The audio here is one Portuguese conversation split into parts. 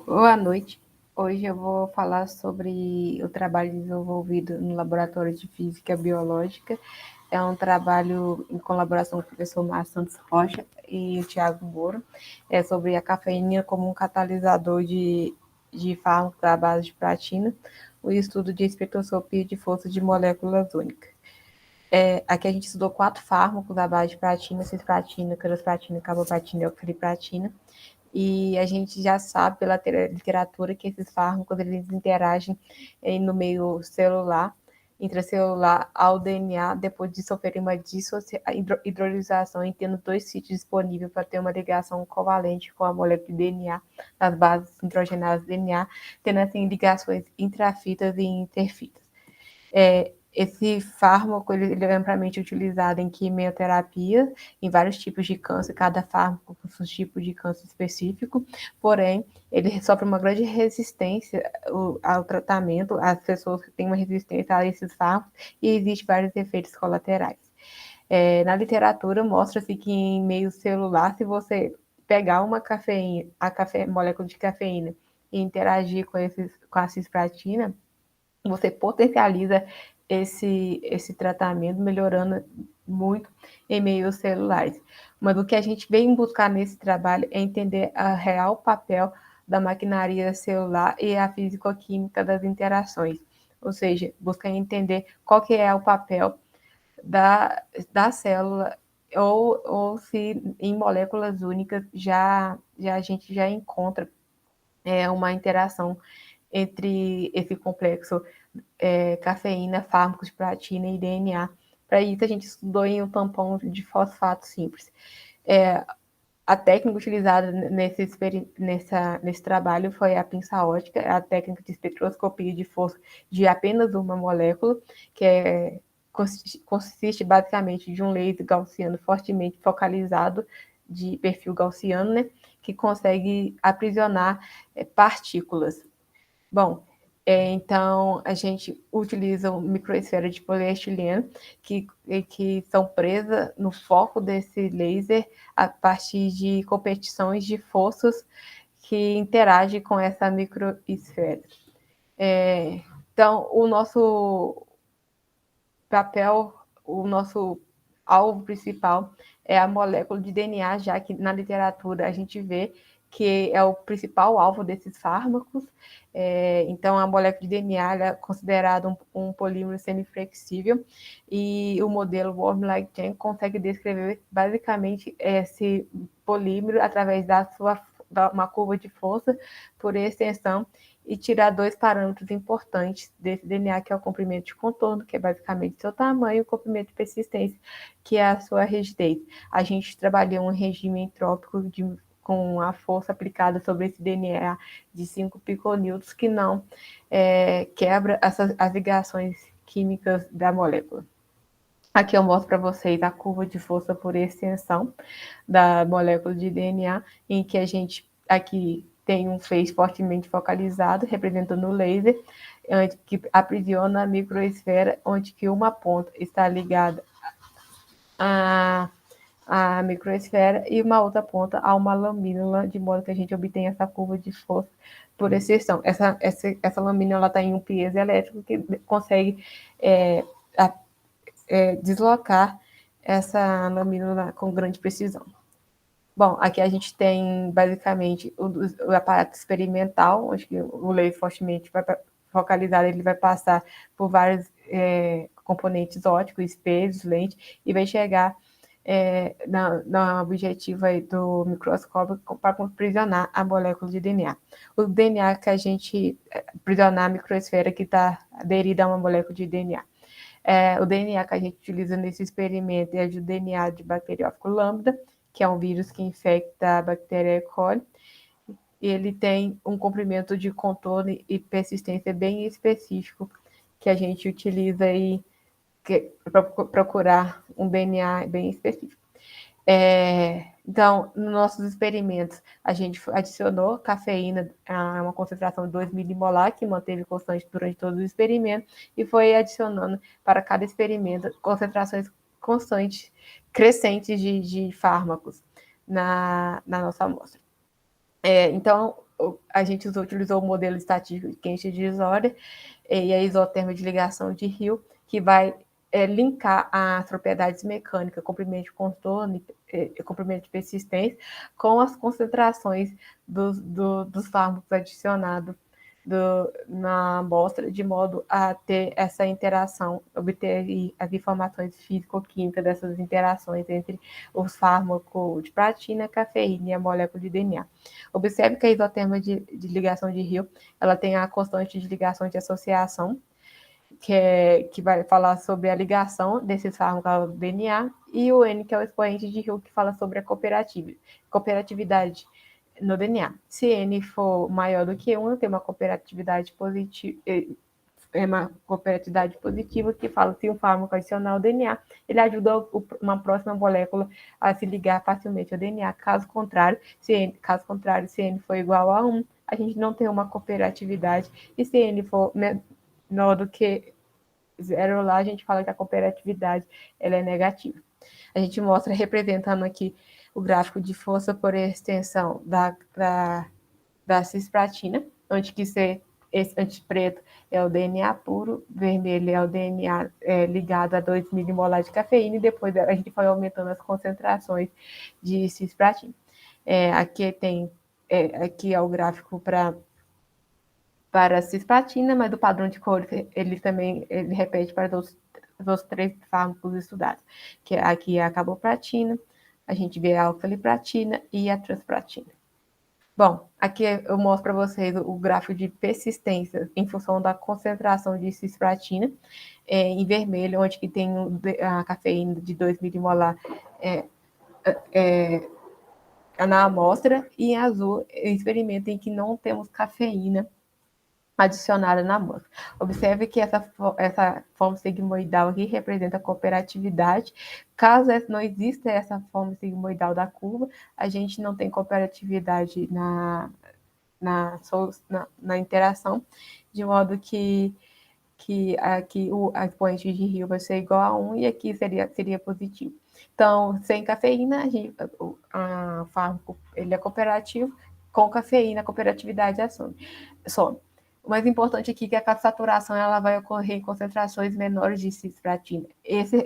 Boa noite. Hoje eu vou falar sobre o trabalho desenvolvido no Laboratório de Física Biológica. É um trabalho em colaboração com o professor Márcio Santos Rocha e o Tiago Moro. É sobre a cafeína como um catalisador de fármacos à base de platina, o estudo de espectroscopia de força de moléculas únicas. Aqui a gente estudou 4 fármacos à base de platina, cisplatina, carosplatina, carboplatina e oxaliplatina. E a gente já sabe pela literatura que esses fármacos eles interagem no meio celular, intracelular, ao DNA, depois de sofrer uma hidrolisação e tendo 2 sítios disponíveis para ter uma ligação covalente com a molécula de DNA, nas bases nitrogenadas do DNA, tendo assim ligações intrafitas e interfitas. Esse fármaco ele é amplamente utilizado em quimioterapia, em vários tipos de câncer, cada fármaco com seu tipo de câncer específico, porém, ele sofre uma grande resistência ao tratamento, as pessoas têm uma resistência a esses fármacos e existem vários efeitos colaterais. Na literatura, mostra-se que em meio celular, se você pegar uma cafeína, molécula de cafeína, e interagir com a cisplatina, você potencializa esse tratamento, melhorando muito em meios celulares. Mas o que a gente vem buscar nesse trabalho é entender o real papel da maquinaria celular e a físico-química das interações, ou seja, buscar entender qual que é o papel da célula ou se em moléculas únicas já a gente já encontra uma interação entre esse complexo cafeína, fármacos, platina e DNA. Para isso, a gente estudou em um tampão de fosfato simples. A técnica utilizada nesse trabalho foi a pinça ótica, a técnica de espectroscopia de força de apenas uma molécula, que consiste basicamente de um laser gaussiano fortemente focalizado, de perfil gaussiano, né, que consegue aprisionar partículas. Bom, então a gente utiliza uma microesfera de poliestileno que são presas no foco desse laser a partir de competições de forças que interagem com essa microesfera. Então, o nosso papel, o nosso alvo principal é a molécula de DNA, já que na literatura a gente vê que é o principal alvo desses fármacos. Então, a molécula de DNA é considerada um polímero semiflexível e o modelo Worm-like Chain consegue descrever basicamente esse polímero através uma curva de força por extensão e tirar 2 parâmetros importantes desse DNA, que é o comprimento de contorno, que é basicamente seu tamanho, e o comprimento de persistência, que é a sua rigidez. A gente trabalhou um regime entrópico com a força aplicada sobre esse DNA de 5 piconewtons, que não quebra as ligações químicas da molécula. Aqui eu mostro para vocês a curva de força por extensão da molécula de DNA, em que a gente aqui tem um feixe fortemente focalizado, representando o laser, que aprisiona a microesfera, onde que uma ponta está ligada à microesfera e uma outra ponta a uma lamínula, de modo que a gente obtém essa curva de força por extensão. Essa lamínula está em um piezo elétrico que consegue deslocar essa lamínula com grande precisão. Bom, aqui a gente tem basicamente o aparato experimental, onde o laser fortemente focalizado, ele vai passar por vários componentes ópticos, espelhos, lentes, e vai chegar na objetiva do microscópio para aprisionar a molécula de DNA. O DNA que a gente aprisionar a microesfera que está aderida a uma molécula de DNA. O DNA que a gente utiliza nesse experimento é o DNA de bacteriófago lambda, que é um vírus que infecta a bactéria E. coli. Ele tem um comprimento de contorno e persistência bem específico que a gente utiliza aí para procurar um DNA bem específico. Então, nos nossos experimentos, a gente adicionou cafeína a uma concentração de 2 milimolar, que manteve constante durante todo o experimento, e foi adicionando para cada experimento concentrações constantes, crescentes de fármacos na nossa amostra. Então, a gente utilizou o modelo estatístico de Kennedy Disorder e a isoterma de ligação de Hill, que vai linkar as propriedades mecânicas, comprimento de contorno, comprimento de persistência, com as concentrações dos fármacos adicionados na amostra, de modo a ter essa interação, obter as informações físico-químicas dessas interações entre os fármacos de platina, cafeína e a molécula de DNA. Observe que a isoterma de ligação de Hill, ela tem a constante de ligação de associação, que vai falar sobre a ligação desses fármacos ao DNA, e o N, que é o expoente de Hill, que fala sobre a cooperatividade no DNA. Se N for maior do que 1, tem uma cooperatividade positiva, uma cooperatividade positiva, que fala que se um fármaco adicionar ao DNA, ele ajuda uma próxima molécula a se ligar facilmente ao DNA. Caso contrário, se N for igual a 1, a gente não tem uma cooperatividade, e se N for menor do que 0 lá, a gente fala que a cooperatividade ela é negativa. A gente mostra representando aqui o gráfico de força por extensão da cisplatina, onde que esse antipreto é o DNA puro, vermelho é o DNA ligado a 2 milimolar de cafeína, e depois a gente foi aumentando as concentrações de cisplatina. Aqui é o gráfico para a cisplatina, mas o padrão de cores ele repete para os 3 fármacos estudados, que aqui é a carboplatina, a gente vê a oxaliplatina e a transplatina. Bom, aqui eu mostro para vocês o gráfico de persistência em função da concentração de cisplatina, em vermelho, onde que tem a cafeína de 2 milimolar na amostra, e em azul, experimento em que não temos cafeína adicionada na amostra. Observe que essa forma sigmoidal aqui representa a cooperatividade. Caso não exista essa forma sigmoidal da curva, a gente não tem cooperatividade na interação, de modo que aqui a expoente de Hill vai ser igual a 1 e aqui seria positivo. Então, sem cafeína, o fármaco ele é cooperativo, com cafeína a cooperatividade some. O mais importante aqui é que a saturação ela vai ocorrer em concentrações menores de cisplatina. Isso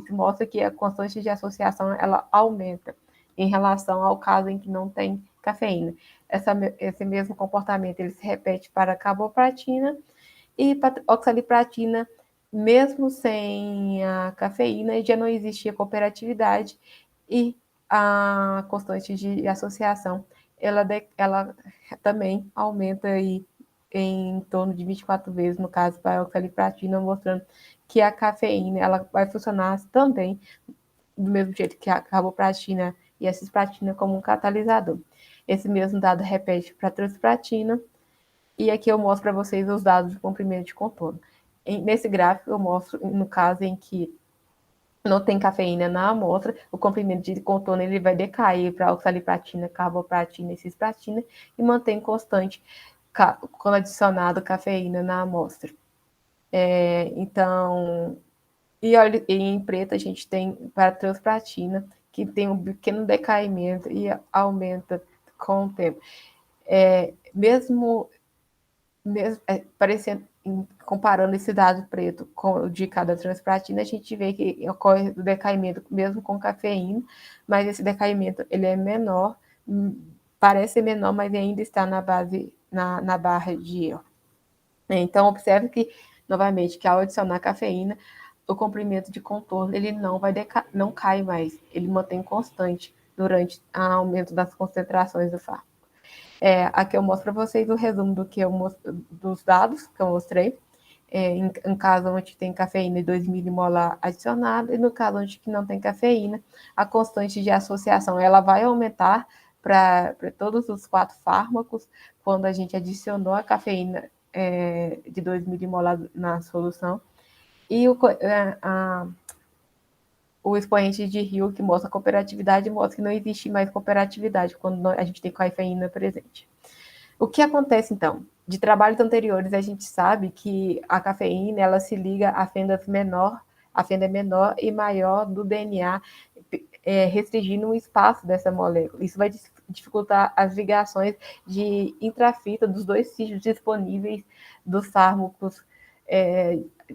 mostra que a constante de associação ela aumenta em relação ao caso em que não tem cafeína. Esse mesmo comportamento ele se repete para a carboplatina e para oxaliplatina, mesmo sem a cafeína, já não existia cooperatividade, e a constante de associação ela também aumenta aí em torno de 24 vezes, no caso para a oxaliplatina, mostrando que a cafeína ela vai funcionar também do mesmo jeito que a carboplatina e a cisplatina como um catalisador. Esse mesmo dado repete para a transplatina, e aqui eu mostro para vocês os dados de comprimento de contorno. Nesse gráfico eu mostro, no caso em que não tem cafeína na amostra, o comprimento de contorno ele vai decair para oxaliplatina, carboplatina e cisplatina, e mantém constante quando adicionado cafeína na amostra. Então, e em preto a gente tem para a transplatina, que tem um pequeno decaimento e aumenta com o tempo. Mesmo parecendo, comparando esse dado preto com o de cada transplatina, a gente vê que ocorre o decaimento mesmo com cafeína, mas esse decaimento ele é menor, parece menor, mas ainda está na base, na barra de erro. Então, observe que, novamente, que ao adicionar cafeína, o comprimento de contorno ele não cai mais, ele mantém constante durante o aumento das concentrações do fármaco. Aqui eu mostro para vocês o resumo dos dados que eu mostrei. Em caso onde tem cafeína e 2 milimolar adicionado, e no caso onde não tem cafeína, a constante de associação ela vai aumentar para todos os 4 fármacos quando a gente adicionou a cafeína de 2 milimolar na solução. E o expoente de Hill, que mostra a cooperatividade, mostra que não existe mais cooperatividade quando a gente tem cafeína presente. O que acontece, então? De trabalhos anteriores, a gente sabe que a cafeína ela se liga a fenda menor e maior do DNA, restringindo o espaço dessa molécula. Isso vai dificultar as ligações de intrafita dos dois sítios disponíveis dos fármacos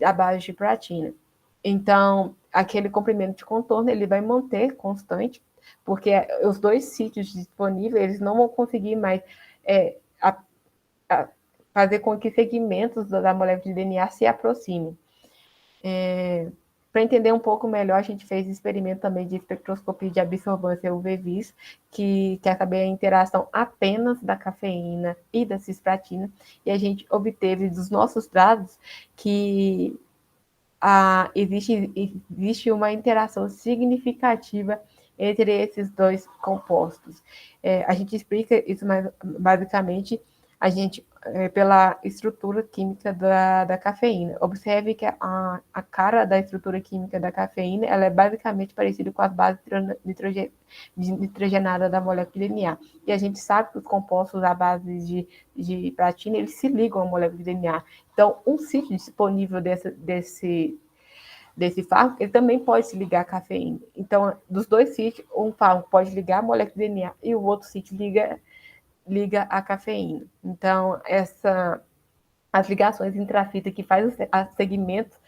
à base de pratina. Então, aquele comprimento de contorno ele vai manter constante, porque os dois sítios disponíveis eles não vão conseguir mais a, fazer com que segmentos da molécula de DNA se aproximem. Para entender um pouco melhor, a gente fez experimento também de espectroscopia de absorvância UV-Vis, que quer saber a interação apenas da cafeína e da cisplatina, e a gente obteve dos nossos dados que existe uma interação significativa entre esses dois compostos. A gente explica isso mais basicamente pela estrutura química da cafeína. Observe que a cara da estrutura química da cafeína ela é basicamente parecida com as bases nitrogenadas da molécula de DNA. E a gente sabe que os compostos à base de pratina eles se ligam à molécula de DNA. Então, um sítio disponível desse fármaco, ele também pode se ligar à cafeína. Então, dos dois sítios, um fármaco pode ligar a molécula de DNA e o outro sítio liga a cafeína. Então, as ligações intrafita que faz os segmentos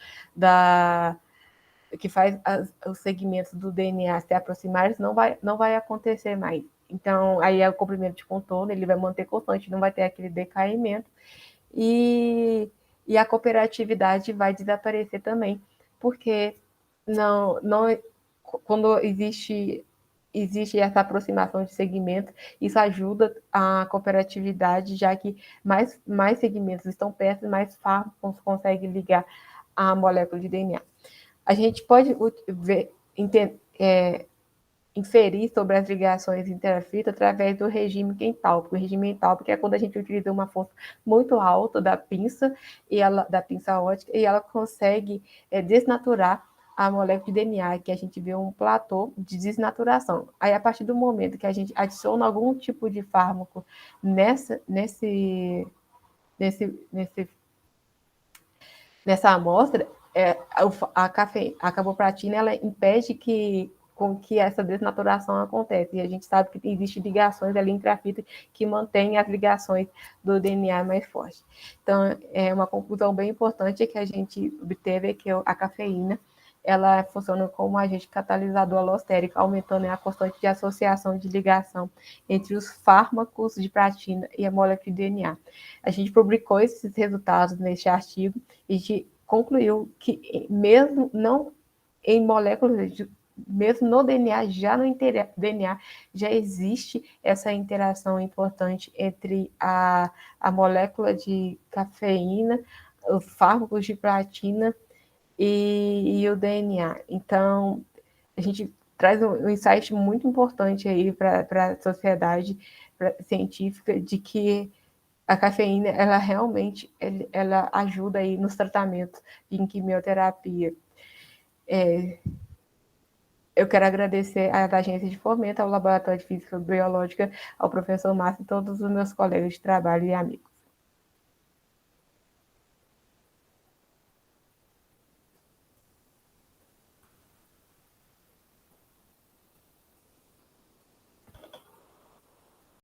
os segmentos do DNA se aproximarem, não vai acontecer mais. Então, aí é o comprimento de contorno, ele vai manter constante, não vai ter aquele decaimento, e a cooperatividade vai desaparecer também, porque quando existe essa aproximação de segmentos, isso ajuda a cooperatividade, já que mais segmentos estão perto, mais fármacos conseguem ligar a molécula de DNA. A gente pode inferir sobre as ligações interfita através do regime entálpico. O regime entálpico é quando a gente utiliza uma força muito alta da pinça óptica e ela consegue desnaturar a molécula de DNA, que a gente vê um platô de desnaturação. Aí, a partir do momento que a gente adiciona algum tipo de fármaco nessa amostra, a carboplatina ela impede com que essa desnaturação aconteça. E a gente sabe que existem ligações ali intrafita que mantêm as ligações do DNA mais fortes. Então, uma conclusão bem importante que a gente obteve é que a cafeína ela funciona como um agente catalisador alostérico, aumentando a constante de associação de ligação entre os fármacos de pratina e a molécula de DNA. A gente publicou esses resultados neste artigo e concluiu que mesmo não em moléculas, mesmo no DNA, já no DNA, já existe essa interação importante entre a molécula de cafeína, os fármacos de pratina e o DNA. Então, a gente traz um insight muito importante aí para a sociedade científica de que a cafeína, ela realmente ela ajuda aí nos tratamentos em quimioterapia. Eu quero agradecer à Agência de Fomento, ao Laboratório de Física Biológica, ao professor Márcio e todos os meus colegas de trabalho e amigos.